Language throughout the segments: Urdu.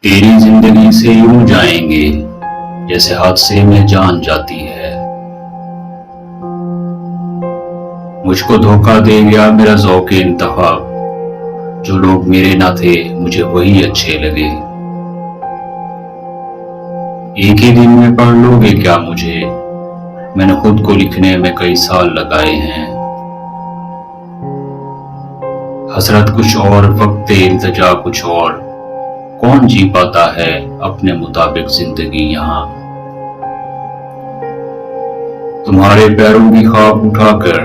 تیری زندگی سے یوں جائیں گے جیسے حادثے میں جان جاتی ہے۔ مجھ کو دھوکہ دے گیا میرا ذوق انتخاب، جو لوگ میرے نہ تھے مجھے وہی اچھے لگے۔ ایک ہی دن میں پڑھ لو گے کیا مجھے، میں نے خود کو لکھنے میں کئی سال لگائے ہیں۔ حسرت کچھ اور، وقت التجا کچھ اور، کون جی پاتا ہے اپنے مطابق زندگی یہاں۔ تمہارے پیروں کی خواب اٹھا کر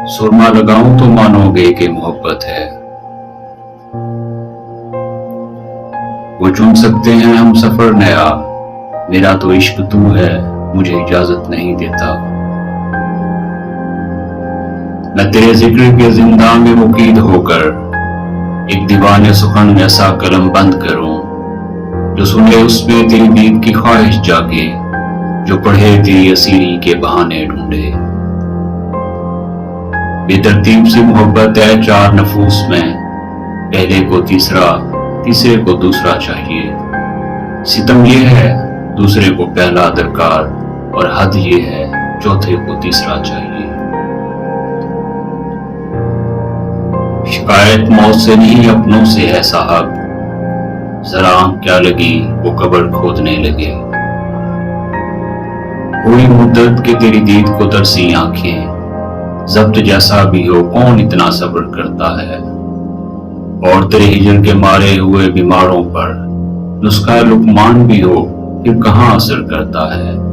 سرما لگاؤں تو مانو گے کہ محبت ہے۔ وہ چن سکتے ہیں ہم سفر نیا، میرا تو عشق تو ہے مجھے اجازت نہیں دیتا۔ میں تیرے ذکر کے زنداں میں مقید ہو کر ایک دیوان سخن ایسا قلم بند کروں، جو سنے اس میں تیری دید کی خواہش جاگے، جو پڑھے تیری اسیری کے بہانے ڈھونڈے۔ بے ترتیب سی محبت ہے چار نفوس میں، پہلے کو تیسرا، تیسرے کو دوسرا چاہیے۔ ستم یہ ہے دوسرے کو پہلا درکار، اور حد یہ ہے چوتھے کو تیسرا چاہیے۔ شکایت موت سے نہیں اپنوں سے ہے صاحب، ذرا آنکھ کیا لگی وہ قبر کھودنے لگے۔ کوئی مدت کہ تیری دید کو ترسی آنکھیں، ضبط جیسا بھی ہو کون اتنا صبر کرتا ہے۔ اور تیرے ہجر کے مارے ہوئے بیماروں پر نسخہ لقمان بھی ہو پھر کہاں اثر کرتا ہے۔